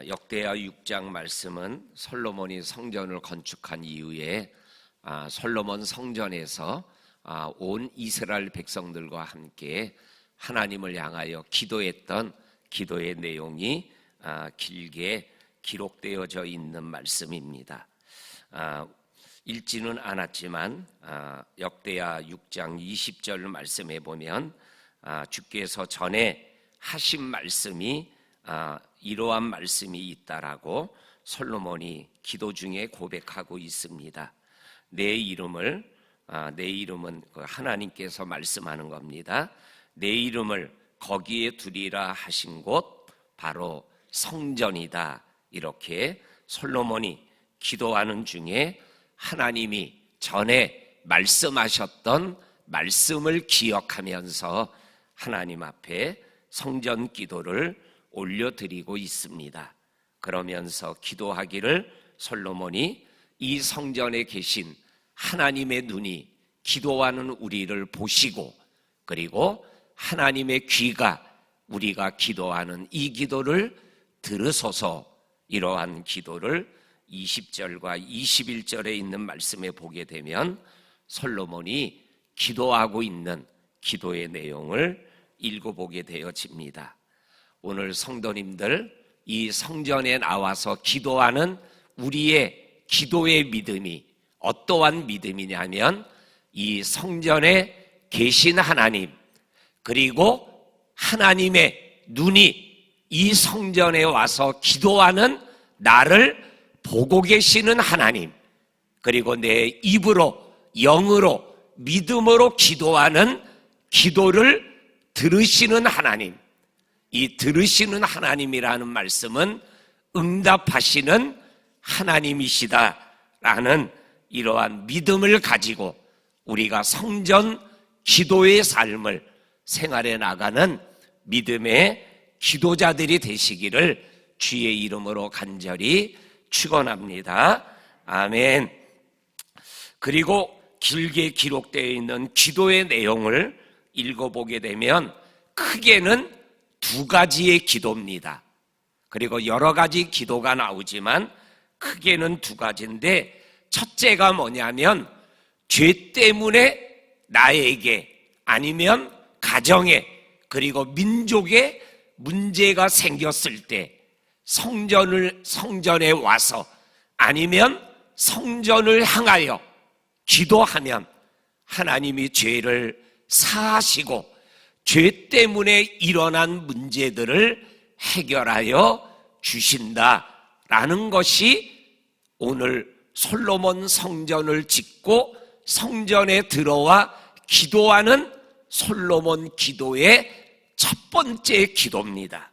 역대하 6장 말씀은 솔로몬이 성전을 건축한 이후에 솔로몬 성전에서 온 이스라엘 백성들과 함께 하나님을 향하여 기도했던 기도의 내용이 길게 기록되어져 있는 말씀입니다. 읽지는 않았지만 역대하 6장 20절 말씀에 보면 주께서 전에 하신 말씀이 이러한 말씀이 있다라고 솔로몬이 기도 중에 고백하고 있습니다. 내 이름은 하나님께서 말씀하는 겁니다. 내 이름을 거기에 두리라 하신 곳 바로 성전이다. 이렇게 솔로몬이 기도하는 중에 하나님이 전에 말씀하셨던 말씀을 기억하면서 하나님 앞에 성전 기도를 올려드리고 있습니다. 그러면서 기도하기를 솔로몬이 이 성전에 계신 하나님의 눈이 기도하는 우리를 보시고, 그리고 하나님의 귀가 우리가 기도하는 이 기도를 들으소서, 이러한 기도를 20절과 21절에 있는 말씀에 보게 되면 솔로몬이 기도하고 있는 기도의 내용을 읽어보게 되어집니다. 오늘 성도님들, 이 성전에 나와서 기도하는 우리의 기도의 믿음이 어떠한 믿음이냐면 이 성전에 계신 하나님, 그리고 하나님의 눈이 이 성전에 와서 기도하는 나를 보고 계시는 하나님, 그리고 내 입으로 영으로 믿음으로 기도하는 기도를 들으시는 하나님, 이 들으시는 하나님이라는 말씀은 응답하시는 하나님이시다라는 이러한 믿음을 가지고 우리가 성전 기도의 삶을 생활해 나가는 믿음의 기도자들이 되시기를 주의 이름으로 간절히 축원합니다. 아멘. 그리고 길게 기록되어 있는 기도의 내용을 읽어보게 되면 크게는 두 가지의 기도입니다. 그리고 여러 가지 기도가 나오지만 크게는 두 가지인데, 첫째가 뭐냐면 죄 때문에 나에게 아니면 가정에 그리고 민족에 문제가 생겼을 때 성전에 와서 아니면 성전을 향하여 기도하면 하나님이 죄를 사하시고 죄 때문에 일어난 문제들을 해결하여 주신다라는 것이 오늘 솔로몬 성전을 짓고 성전에 들어와 기도하는 솔로몬 기도의 첫 번째 기도입니다.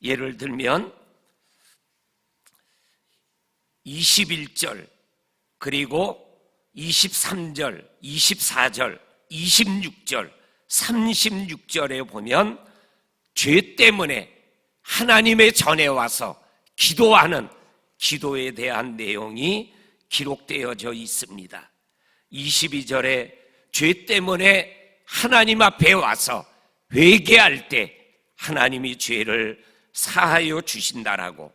예를 들면 21절, 그리고 23절, 24절, 26절, 36절에 보면 죄 때문에 하나님의 전에 와서 기도하는 기도에 대한 내용이 기록되어져 있습니다. 22절에 죄 때문에 하나님 앞에 와서 회개할 때 하나님이 죄를 사하여 주신다라고,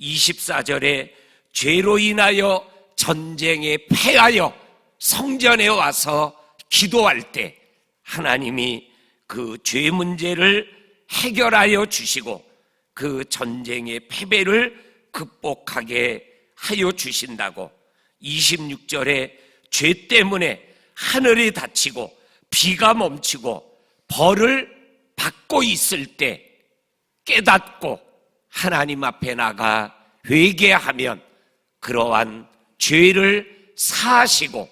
24절에 죄로 인하여 전쟁에 패하여 성전에 와서 기도할 때 하나님이 그 죄 문제를 해결하여 주시고 그 전쟁의 패배를 극복하게 하여 주신다고, 26절에 죄 때문에 하늘이 닫히고 비가 멈추고 벌을 받고 있을 때 깨닫고 하나님 앞에 나가 회개하면 그러한 죄를 사하시고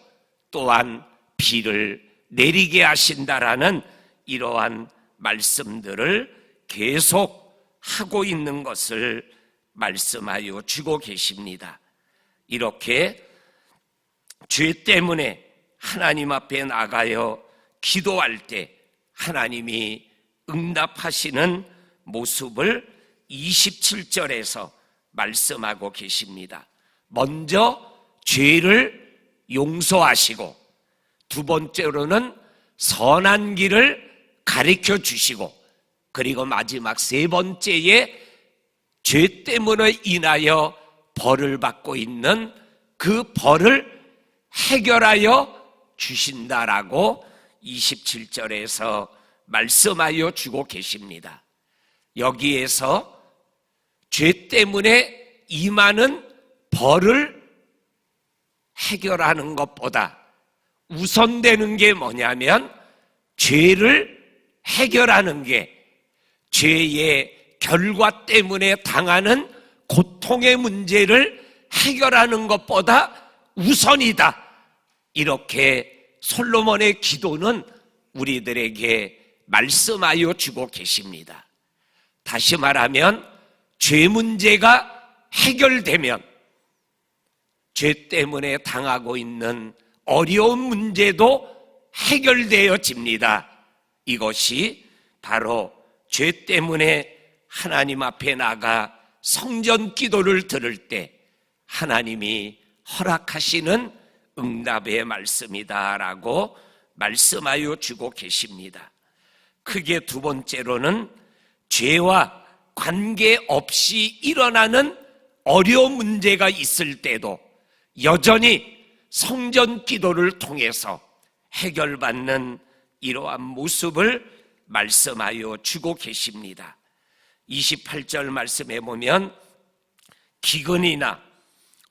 또한 비를 내리게 하신다라는 이러한 말씀들을 계속 하고 있는 것을 말씀하여 주고 계십니다. 이렇게 죄 때문에 하나님 앞에 나가여 기도할 때 하나님이 응답하시는 모습을 27절에서 말씀하고 계십니다. 먼저 죄를 용서하시고, 두 번째로는 선한 길을 가르쳐 주시고, 그리고 마지막 세 번째에 죄 때문에 인하여 벌을 받고 있는 그 벌을 해결하여 주신다라고 27절에서 말씀하여 주고 계십니다. 여기에서 죄 때문에 임하는 벌을 해결하는 것보다 우선되는 게 뭐냐면 죄를 해결하는 게 죄의 결과 때문에 당하는 고통의 문제를 해결하는 것보다 우선이다. 이렇게 솔로몬의 기도는 우리들에게 말씀하여 주고 계십니다. 다시 말하면 죄 문제가 해결되면 죄 때문에 당하고 있는 어려운 문제도 해결되어집니다. 이것이 바로 죄 때문에 하나님 앞에 나가 성전 기도를 들을 때 하나님이 허락하시는 응답의 말씀이다라고 말씀하여 주고 계십니다. 크게 두 번째로는 죄와 관계없이 일어나는 어려운 문제가 있을 때도 여전히 성전 기도를 통해서 해결받는 이러한 모습을 말씀하여 주고 계십니다. 28절 말씀에 보면 기근이나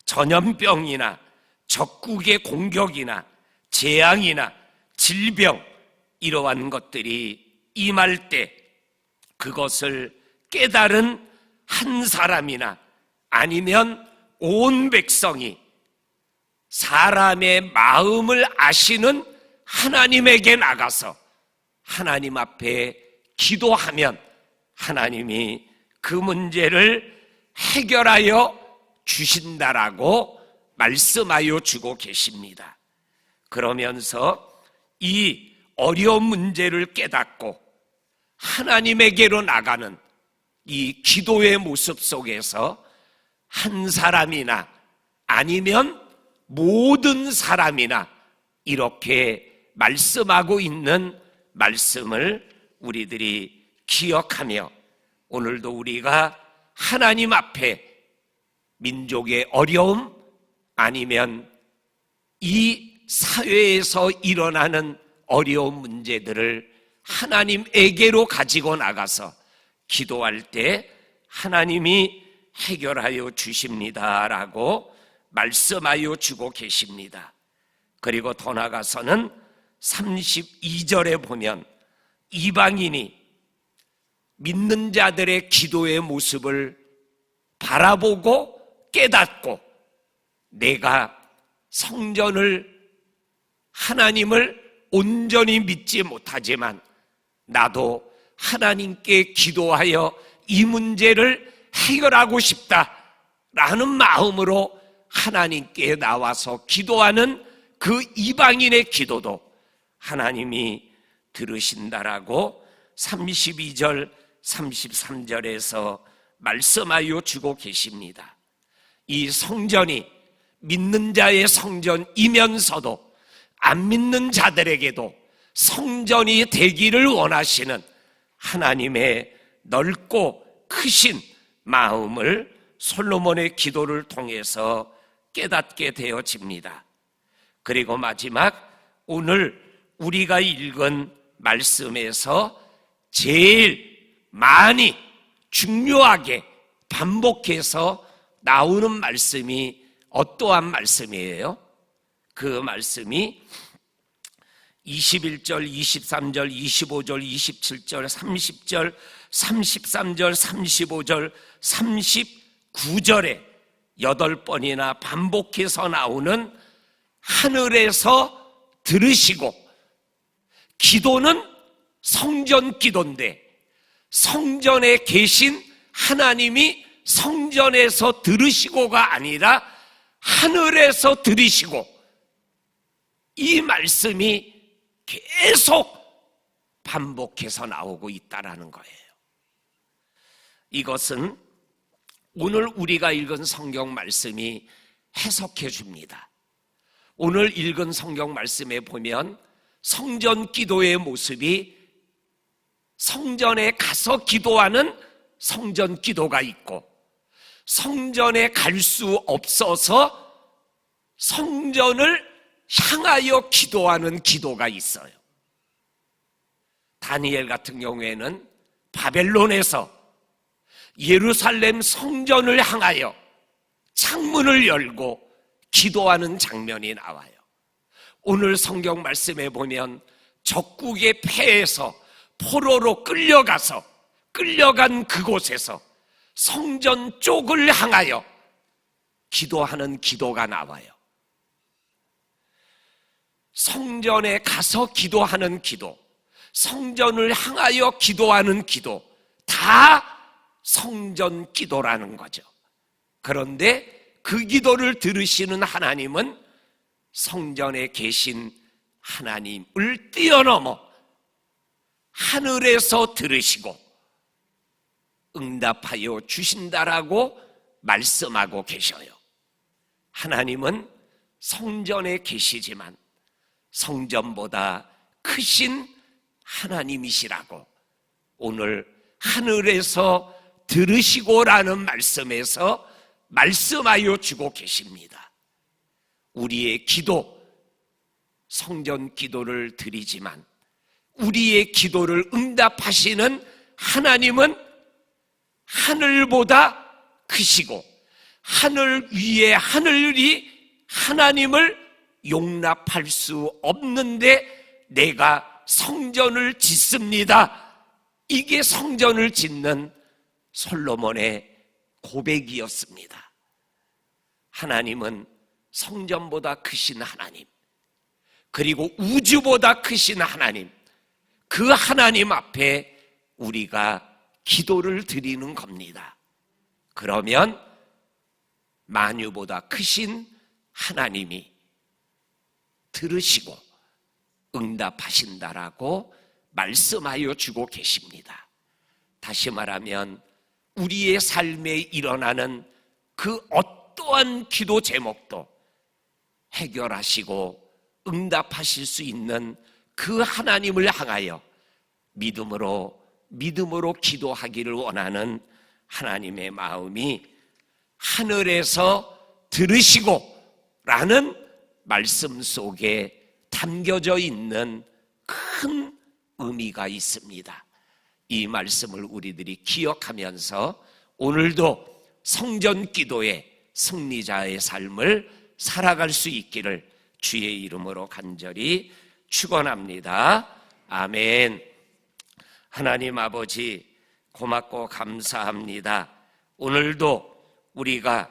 전염병이나 적국의 공격이나 재앙이나 질병 이러한 것들이 임할 때 그것을 깨달은 한 사람이나 아니면 온 백성이 사람의 마음을 아시는 하나님에게 나가서 하나님 앞에 기도하면 하나님이 그 문제를 해결하여 주신다라고 말씀하여 주고 계십니다. 그러면서 이 어려운 문제를 깨닫고 하나님에게로 나가는 이 기도의 모습 속에서 한 사람이나 아니면 모든 사람이나 이렇게 말씀하고 있는 말씀을 우리들이 기억하며 오늘도 우리가 하나님 앞에 민족의 어려움 아니면 이 사회에서 일어나는 어려운 문제들을 하나님에게로 가지고 나가서 기도할 때 하나님이 해결하여 주십니다라고 말씀하여 주고 계십니다. 그리고 더 나아가서는 32절에 보면 이방인이 믿는 자들의 기도의 모습을 바라보고 깨닫고 내가 성전을 하나님을 온전히 믿지 못하지만 나도 하나님께 기도하여 이 문제를 해결하고 싶다라는 마음으로 하나님께 나와서 기도하는 그 이방인의 기도도 하나님이 들으신다라고 32절 33절에서 말씀하여 주고 계십니다. 이 성전이 믿는 자의 성전이면서도 안 믿는 자들에게도 성전이 되기를 원하시는 하나님의 넓고 크신 마음을 솔로몬의 기도를 통해서 깨닫게 되어집니다. 그리고 마지막 오늘 우리가 읽은 말씀에서 제일 많이 중요하게 반복해서 나오는 말씀이 어떠한 말씀이에요? 그 말씀이 21절, 23절, 25절, 27절, 30절, 33절, 35절, 39절에 8번이나 반복해서 나오는 하늘에서 들으시고 기도는 성전 기도인데 성전에 계신 하나님이 성전에서 들으시고가 아니라 하늘에서 들으시고 이 말씀이 계속 반복해서 나오고 있다라는 거예요. 이것은 오늘 우리가 읽은 성경 말씀이 해석해 줍니다. 오늘 읽은 성경 말씀에 보면 성전 기도의 모습이 성전에 가서 기도하는 성전 기도가 있고 성전에 갈 수 없어서 성전을 향하여 기도하는 기도가 있어요. 다니엘 같은 경우에는 바벨론에서 예루살렘 성전을 향하여 창문을 열고 기도하는 장면이 나와요. 오늘 성경 말씀에 보면 적국의 패에서 포로로 끌려간 그곳에서 성전 쪽을 향하여 기도하는 기도가 나와요. 성전에 가서 기도하는 기도, 성전을 향하여 기도하는 기도, 다 성전 기도라는 거죠. 그런데 그 기도를 들으시는 하나님은 성전에 계신 하나님을 뛰어넘어 하늘에서 들으시고 응답하여 주신다라고 말씀하고 계셔요. 하나님은 성전에 계시지만 성전보다 크신 하나님이시라고 오늘 하늘에서 들으시고라는 말씀에서 말씀하여 주고 계십니다. 우리의 기도, 성전 기도를 드리지만 우리의 기도를 응답하시는 하나님은 하늘보다 크시고 하늘 위에 하늘이 하나님을 용납할 수 없는데 내가 성전을 짓습니다. 이게 성전을 짓는 솔로몬의 고백이었습니다. 하나님은 성전보다 크신 하나님, 그리고 우주보다 크신 하나님, 그 하나님 앞에 우리가 기도를 드리는 겁니다. 그러면 만유보다 크신 하나님이 들으시고 응답하신다라고 말씀하여 주고 계십니다. 다시 말하면 우리의 삶에 일어나는 그 어떠한 기도 제목도 해결하시고 응답하실 수 있는 그 하나님을 향하여 믿음으로 기도하기를 원하는 하나님의 마음이 하늘에서 들으시고 라는 말씀 속에 담겨져 있는 큰 의미가 있습니다. 이 말씀을 우리들이 기억하면서 오늘도 성전 기도의 승리자의 삶을 살아갈 수 있기를 주의 이름으로 간절히 축원합니다. 아멘. 하나님 아버지 고맙고 감사합니다. 오늘도 우리가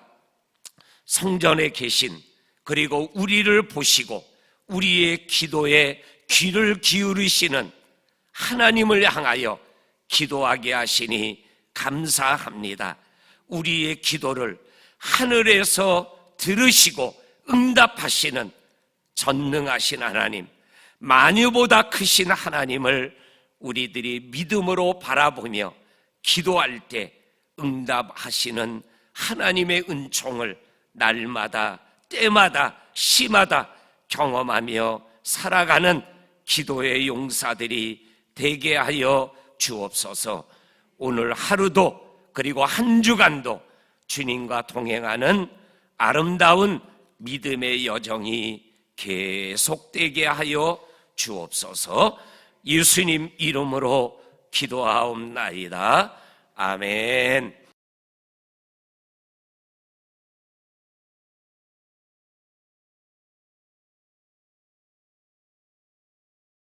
성전에 계신, 그리고 우리를 보시고 우리의 기도에 귀를 기울이시는 하나님을 향하여 기도하게 하시니 감사합니다. 우리의 기도를 하늘에서 들으시고 응답하시는 전능하신 하나님, 만유보다 크신 하나님을 우리들이 믿음으로 바라보며 기도할 때 응답하시는 하나님의 은총을 날마다 때마다 시마다 경험하며 살아가는 기도의 용사들이 되게 하여 주옵소서. 오늘 하루도 그리고 한 주간도 주님과 동행하는 아름다운 믿음의 여정이 계속되게 하여 주옵소서. 예수님 이름으로 기도하옵나이다. 아멘.